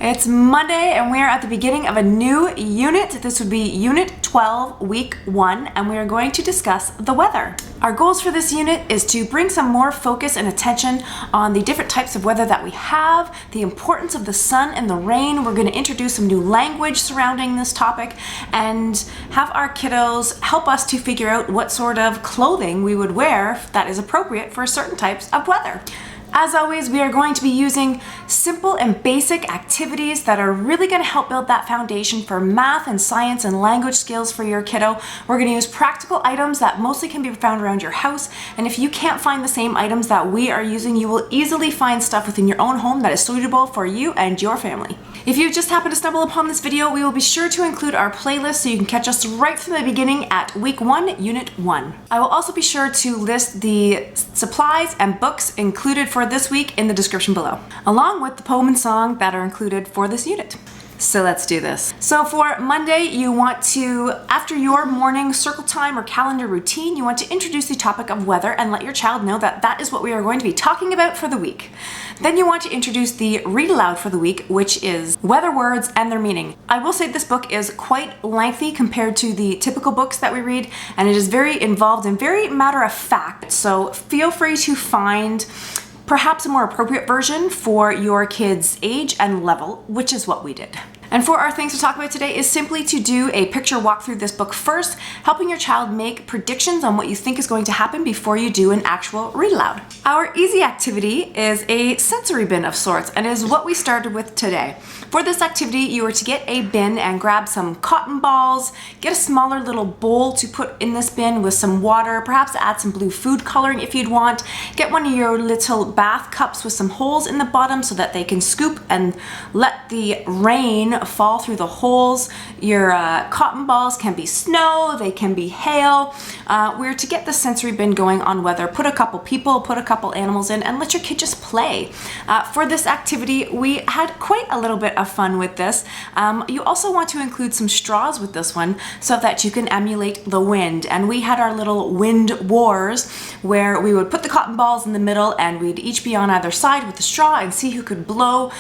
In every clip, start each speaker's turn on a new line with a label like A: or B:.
A: It's Monday and we are at the beginning of a new unit. This would be Unit 12, Week 1, and we are going to discuss the weather. Our goals for this unit is to bring some more focus and attention on the different types of weather that we have, the importance of the sun and the rain. We're going to introduce some new language surrounding this topic and have our kiddos help us to figure out what sort of clothing we would wear that is appropriate for certain types of weather. As always, we are going to be using simple and basic activities that are really going to help build that foundation for math and science and language skills for your kiddo. We're going to use practical items that mostly can be found around your house, and if you can't find the same items that we are using, you will easily find stuff within your own home that is suitable for you and your family. If you just happen to stumble upon this video, we will be sure to include our playlist so you can catch us right from the beginning at Week 1, Unit 1. I will also be sure to list the supplies and books included for this week in the description below, along with the poem and song that are included for this unit. So let's do this. So for Monday, you want to, after your morning circle time or calendar routine, you want to introduce the topic of weather and let your child know that that is what we are going to be talking about for the week. Then you want to introduce the read aloud for the week, which is weather words and their meaning. I will say this book is quite lengthy compared to the typical books that we read, and it is very involved and very matter of fact. So feel free to find perhaps a more appropriate version for your kids' age and level, which is what we did. And for our things to talk about today is simply to do a picture walk through this book first, helping your child make predictions on what you think is going to happen before you do an actual read aloud. Our easy activity is a sensory bin of sorts and is what we started with today. For this activity, you are to get a bin and grab some cotton balls, get a smaller little bowl to put in this bin with some water, perhaps add some blue food coloring if you'd want, get one of your little bath cups with some holes in the bottom so that they can scoop and let the rain fall through the holes. Your cotton balls can be snow, they can be hail. We're to get the sensory bin going on weather. Put a couple people, put a couple animals in, and let your kid just play. For this activity, we had quite a little bit of fun with this. You also want to include some straws with this one so that you can emulate the wind. And we had our little wind wars where we would put the cotton balls in the middle and we'd each be on either side with the straw and see who could blow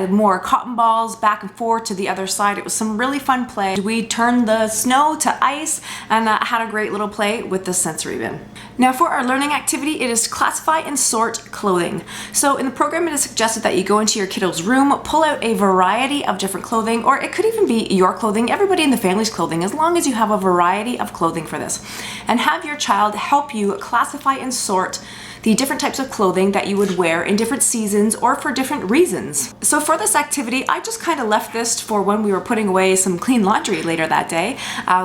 A: more cotton balls back and forth to the other side. It was some really fun play. We turned the snow to ice and had a great little play with the sensory bin. Now for our learning activity, it is to classify and sort clothing. So in the program, it is suggested that you go into your kiddo's room, pull out a variety of different clothing, or it could even be your clothing, everybody in the family's clothing, as long as you have a variety of clothing for this, and have your child help you classify and sort the different types of clothing that you would wear in different seasons or for different reasons. So for this activity, I just kind of left this for when we were putting away some clean laundry later that day.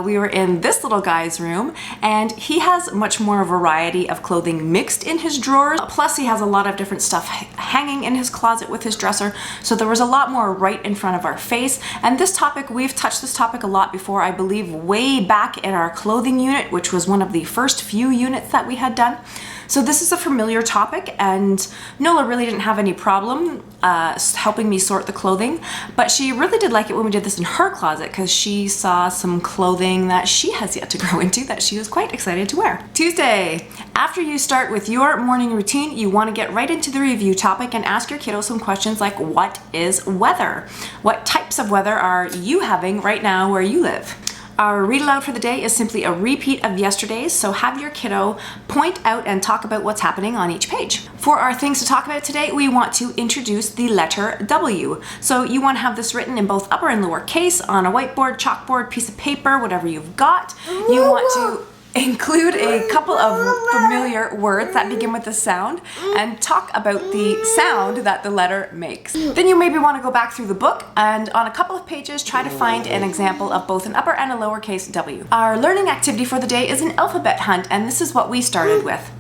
A: We were in this little guy's room and he has much more variety of clothing mixed in his drawers. Plus he has a lot of different stuff hanging in his closet with his dresser. So there was a lot more right in front of our face. And this topic, we've touched this topic a lot before, I believe way back in our clothing unit, which was one of the first few units that we had done. So this is a familiar topic and Nola really didn't have any problem helping me sort the clothing, but she really did like it when we did this in her closet because she saw some clothing that she has yet to grow into that she was quite excited to wear. Tuesday, after you start with your morning routine, you want to get right into the review topic and ask your kiddo some questions like, what is weather? What types of weather are you having right now where you live? Our read aloud for the day is simply a repeat of yesterday's, so have your kiddo point out and talk about what's happening on each page. For our things to talk about today, we want to introduce the letter W. So you want to have this written in both upper and lower case on a whiteboard, chalkboard, piece of paper, whatever you've got. You want to include a couple of familiar words that begin with the sound and talk about the sound that the letter makes. Then you maybe want to go back through the book and on a couple of pages try to find an example of both an upper and a lowercase w. Our learning activity for the day is an alphabet hunt, and this is what we started with.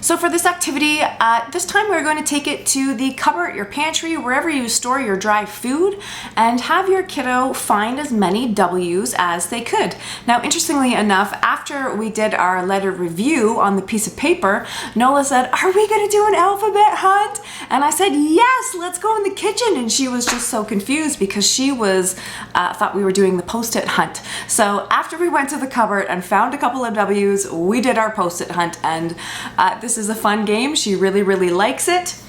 A: So for this activity, this time we're going to take it to the cupboard, your pantry, wherever you store your dry food, and have your kiddo find as many W's as they could. Now, interestingly enough, after we did our letter review on the piece of paper, Nola said, "Are we going to do an alphabet hunt?" And I said, "Yes, let's go in the kitchen." And she was just so confused because she was thought we were doing the Post-it hunt. So after we went to the cupboard and found a couple of W's, we did our Post-it hunt, and this is a fun game. She really likes it.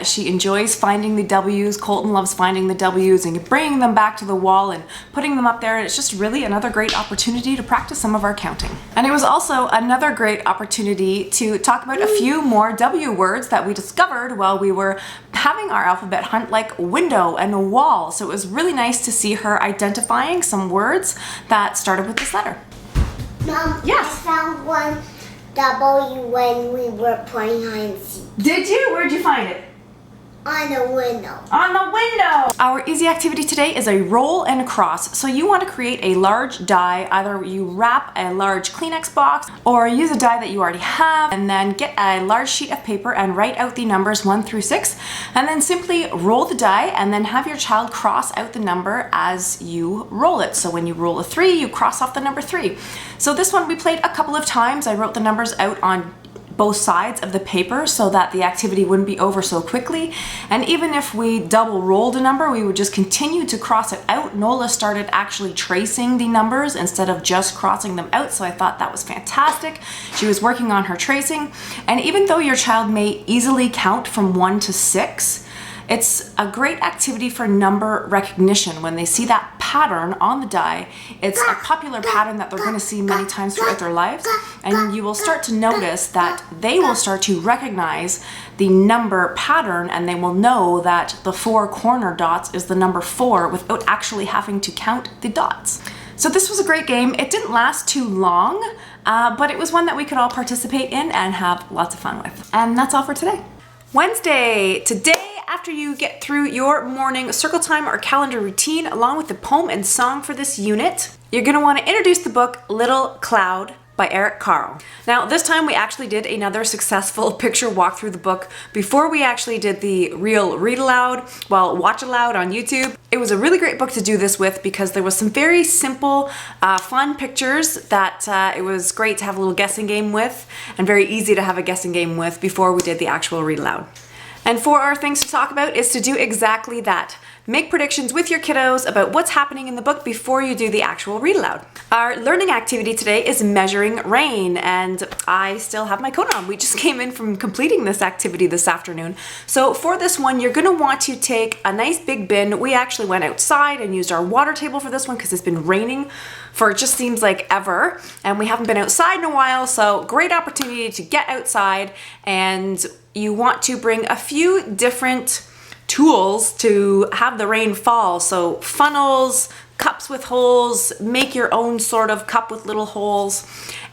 A: She enjoys finding the W's. Colton loves finding the W's and bringing them back to the wall and putting them up there. And it's just really another great opportunity to practice some of our counting. And it was also another great opportunity to talk about a few more W words that we discovered while we were having our alphabet hunt, like window and wall. So it was really nice to see her identifying some words that started with this letter.
B: Mom,
A: yes.
B: I found one W when we were playing hide and seek.
A: Did you? Where'd you find it?
B: On the window.
A: On the window! Our easy activity today is a roll and cross. So you want to create a large die. Either you wrap a large Kleenex box or use a die that you already have, and then get a large sheet of paper and write out the numbers 1 through 6, and then simply roll the die and then have your child cross out the number as you roll it. So when you roll a 3, you cross off the number 3. So this one we played a couple of times. I wrote the numbers out on both sides of the paper so that the activity wouldn't be over so quickly. And even if we double rolled a number, we would just continue to cross it out. Nola started actually tracing the numbers instead of just crossing them out, so I thought that was fantastic. She was working on her tracing. And even though your child may easily count from 1 to 6, it's a great activity for number recognition. When they see that pattern on the die, it's a popular pattern that they're going to see many times throughout their lives, and you will start to notice that they will start to recognize the number pattern, and they will know that the 4 corner dots is the number 4 without actually having to count the dots. So this was a great game. It didn't last too long, but it was one that we could all participate in and have lots of fun with. And that's all for today. Wednesday. Today, after you get through your morning circle time or calendar routine, along with the poem and song for this unit, you're going to want to introduce the book Little Cloud by Carle. Now, this time we actually did another successful picture walk through the book before we actually did the real read aloud, watch aloud on YouTube. It was a really great book to do this with because there was some very simple, fun pictures that it was great to have a little guessing game with, and very easy to have a guessing game with before we did the actual read aloud. And for our things to talk about is to do exactly that. Make predictions with your kiddos about what's happening in the book before you do the actual read aloud. Our learning activity today is measuring rain, and I still have my coat on. We just came in from completing this activity this afternoon. So for this one, you're gonna want to take a nice big bin. We actually went outside and used our water table for this one because it's been raining for it just seems like ever, and we haven't been outside in a while, so great opportunity to get outside. And you want to bring a few different tools to have the rain fall. So funnels, cups with holes, make your own sort of cup with little holes,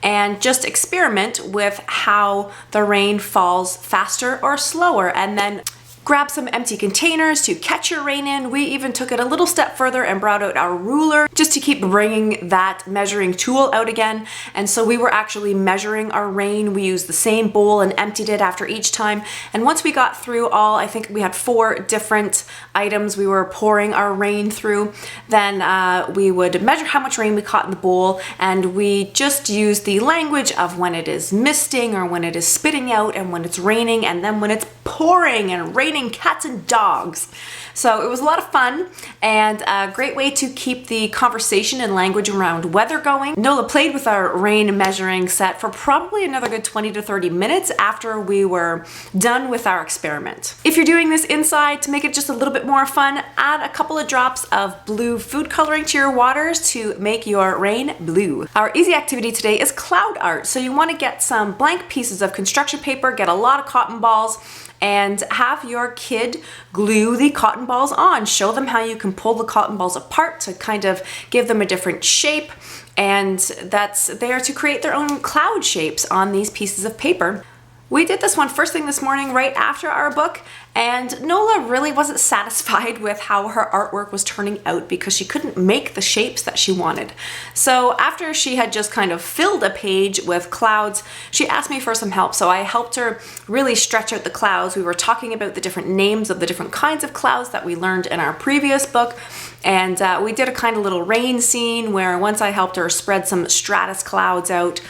A: and just experiment with how the rain falls faster or slower. And then grab some empty containers to catch your rain in. We even took it a little step further and brought out our ruler just to keep bringing that measuring tool out again. And so we were actually measuring our rain. We used the same bowl and emptied it after each time. And once we got through all, I think we had 4 different items we were pouring our rain through, then we would measure how much rain we caught in the bowl, and we just used the language of when it is misting or when it is spitting out and when it's raining and then when it's pouring and raining cats and dogs. So it was a lot of fun and a great way to keep the conversation and language around weather going. Nola played with our rain measuring set for probably another good 20 to 30 minutes after we were done with our experiment. If you're doing this inside, to make it just a little bit more fun, add a couple of drops of blue food coloring to your waters to make your rain blue. Our easy activity today is cloud art. So you want to get some blank pieces of construction paper, get a lot of cotton balls, and have your kid glue the cotton balls on. Show them how you can pull the cotton balls apart to kind of give them a different shape, and that's there to create their own cloud shapes on these pieces of paper. We did this one first thing this morning right after our book, and Nola really wasn't satisfied with how her artwork was turning out because she couldn't make the shapes that she wanted. So after she had just kind of filled a page with clouds, she asked me for some help. So I helped her really stretch out the clouds. We were talking about the different names of the different kinds of clouds that we learned in our previous book. And we did a kind of little rain scene where once I helped her spread some stratus clouds out,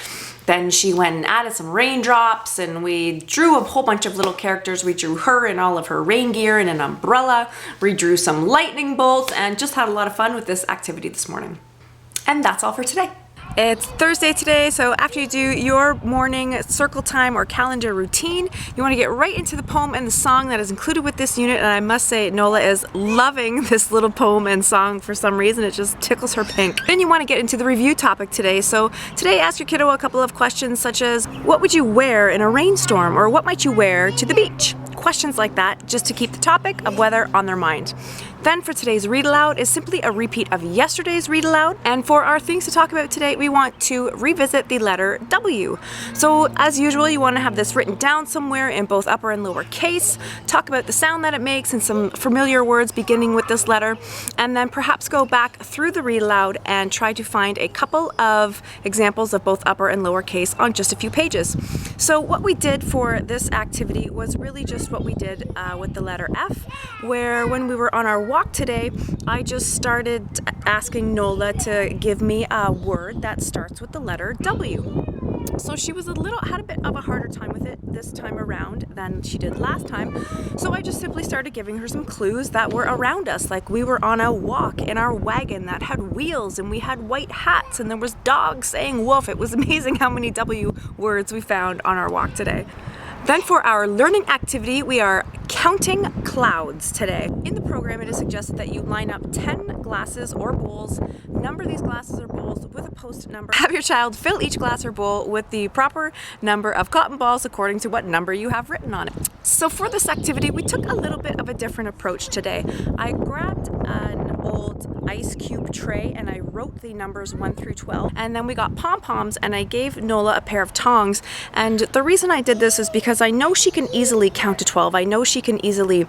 A: then she went and added some raindrops, and we drew a whole bunch of little characters. We drew her in all of her rain gear and an umbrella. We drew some lightning bolts and just had a lot of fun with this activity this morning. And that's all for today. It's Thursday today, so after you do your morning circle time or calendar routine, you want to get right into the poem and the song that is included with this unit. And I must say, Nola is loving this little poem and song for some reason. It just tickles her pink. Then you want to get into the review topic today. So today, ask your kiddo a couple of questions such as, what would you wear in a rainstorm? Or what might you wear to the beach? Questions like that, just to keep the topic of weather on their mind. Then for today's read aloud is simply a repeat of yesterday's read aloud. And for our things to talk about today, we want to revisit the letter W. So as usual, you want to have this written down somewhere in both upper and lower case, talk about the sound that it makes and some familiar words beginning with this letter, and then perhaps go back through the read aloud and try to find a couple of examples of both upper and lower case on just a few pages. So what we did for this activity was really just what we did with the letter F, where when we were on our walk today, I just started asking Nola to give me a word that starts with the letter W. So she was had a bit of a harder time with it this time around than she did last time. So I just simply started giving her some clues that were around us. Like we were on a walk in our wagon that had wheels and we had white hats and there was dogs saying woof. It was amazing how many W words we found on our walk today. Then for our learning activity, we are counting clouds today. In the program, it is suggested that you line up 10 glasses or bowls, number these glasses or bowls with a post-it number. Have your child fill each glass or bowl with the proper number of cotton balls according to what number you have written on it. So for this activity, we took a little bit of a different approach today. I grabbed an old ice cube tray and I wrote the numbers 1 through 12. And then we got pom-poms and I gave Nola a pair of tongs. And the reason I did this is because I know she can easily count to 12. I know she can easily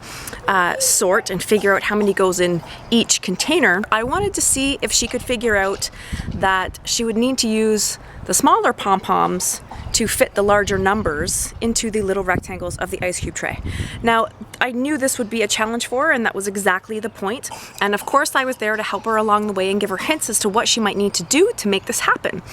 A: sort and figure out how many goes in each container. I wanted to see if she could figure out that she would need to use the smaller pom-poms to fit the larger numbers into the little rectangles of the ice cube tray. Now, I knew this would be a challenge for her, and that was exactly the point. And of course, I was there to help her along the way and give her hints as to what she might need to do to make this happen.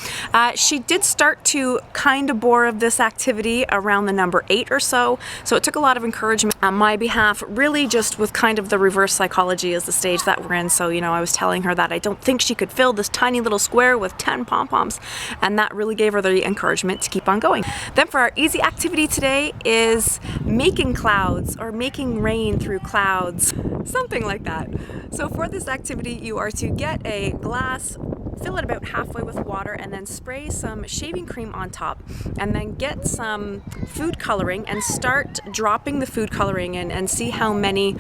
A: She did start to kind of bore of this activity around the number 8 or so it took a lot of encouragement on my behalf, really just with kind of the reverse psychology as the stage that we're in. So, I was telling her that I don't think she could fill this tiny little square with 10 pom-poms, and that really gave her the encouragement to keep on going. Then for our easy activity today is making clouds or making rain through clouds, something like that. So for this activity, you are to get a glass, fill it about halfway with water, and then spray some shaving cream on top, and then get some food coloring and start dropping the food coloring in and see how many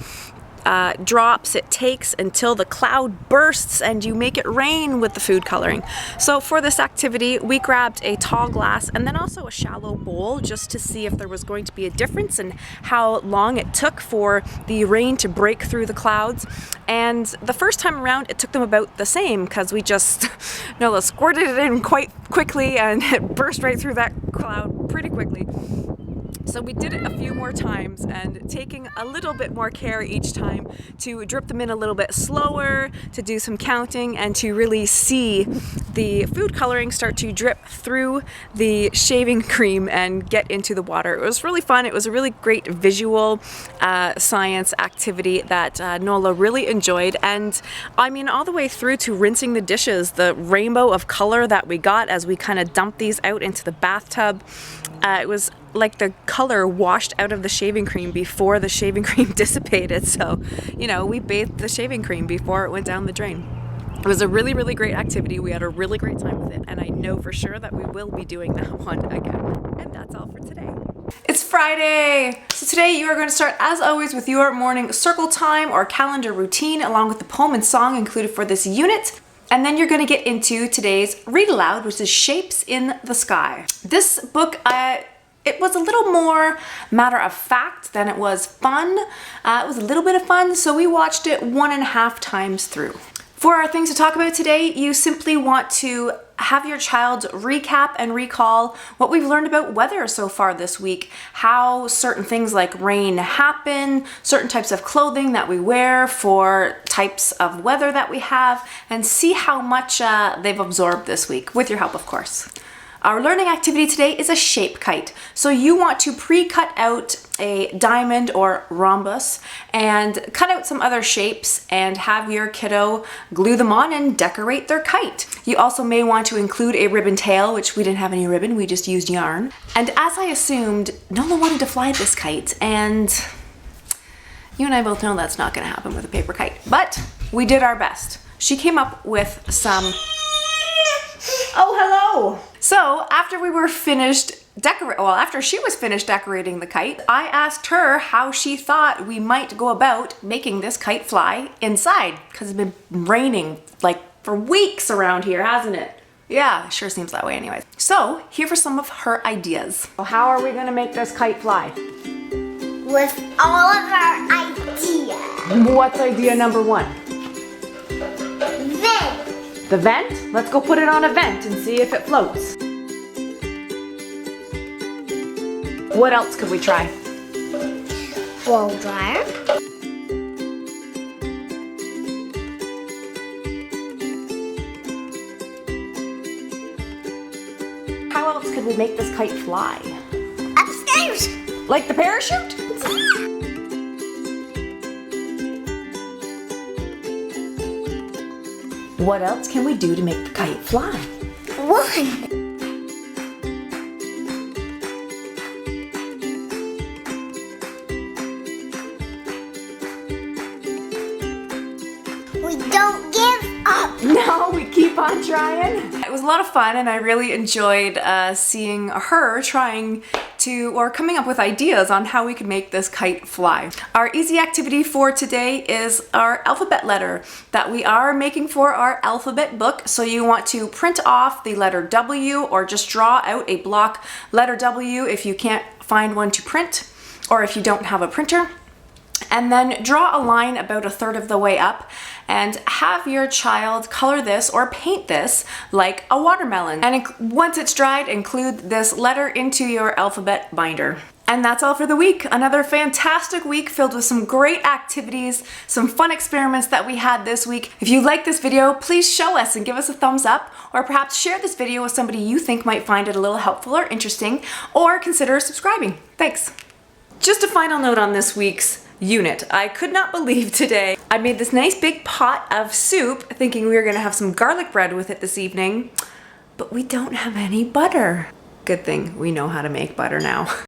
A: drops it takes until the cloud bursts and you make it rain with the food coloring. So for this activity, we grabbed a tall glass and then also a shallow bowl just to see if there was going to be a difference in how long it took for the rain to break through the clouds. And the first time around, it took them about the same because we just Nola squirted it in quite quickly and it burst right through that cloud pretty quickly. So we did it a few more times and taking a little bit more care each time to drip them in a little bit slower, to do some counting, and to really see the food coloring start to drip through the shaving cream and get into the water. It was really fun. It was a really great visual science activity that Nola really enjoyed. And I mean, all the way through to rinsing the dishes, the rainbow of color that we got as we kind of dumped these out into the bathtub. It was like the color washed out of the shaving cream before the shaving cream dissipated. So, we bathed the shaving cream before it went down the drain. It was a really, really great activity. We had a really great time with it, and I know for sure that we will be doing that one again. And that's all for today. It's Friday! So today you are going to start, as always, with your morning circle time or calendar routine, along with the poem and song included for this unit. And then you're going to get into today's read aloud, which is Shapes in the Sky. This book, it was a little more matter of fact than it was fun. It was a little bit of fun, so we watched it 1.5 times through. For our things to talk about today, you simply want to have your child recap and recall what we've learned about weather so far this week, how certain things like rain happen, certain types of clothing that we wear for types of weather that we have, and see how much they've absorbed this week, with your help, of course. Our learning activity today is a shape kite. So you want to pre-cut out a diamond or rhombus and cut out some other shapes and have your kiddo glue them on and decorate their kite. You also may want to include a ribbon tail, which we didn't have any ribbon, we just used yarn. And as I assumed, Nola wanted to fly this kite, and you and I both know that's not gonna happen with a paper kite, but we did our best. She came up with some, oh, hello. So after we were finished after she was finished decorating the kite, I asked her how she thought we might go about making this kite fly inside, because it's been raining like for weeks around here, hasn't it? Yeah, sure seems that way anyways. So here are some of her ideas. How are we gonna make this kite fly?
B: With all of our ideas.
A: What's idea number one?
B: Vent.
A: The vent? Let's go put it on a vent and see if it floats. What else could we try?
B: Blow dryer.
A: How else could we make this kite fly?
B: Upstairs.
A: Like the parachute? What else can we do to make the kite fly?
B: One. We don't give up.
A: No, we keep on trying. It was a lot of fun, and I really enjoyed seeing her trying to, or coming up with ideas on how we could make this kite fly. Our easy activity for today is our alphabet letter that we are making for our alphabet book. So you want to print off the letter W, or just draw out a block letter W if you can't find one to print, or if you don't have a printer. And then draw a line about a third of the way up and have your child color this or paint this like a watermelon. And once it's dried, include this letter into your alphabet binder. And that's all for the week. Another fantastic week filled with some great activities, some fun experiments that we had this week. If you like this video, please show us and give us a thumbs up, or perhaps share this video with somebody you think might find it a little helpful or interesting, or consider subscribing. Thanks. Just a final note on this week's unit. I could not believe today I made this nice big pot of soup thinking we were gonna have some garlic bread with it this evening, but we don't have any butter. Good thing we know how to make butter now.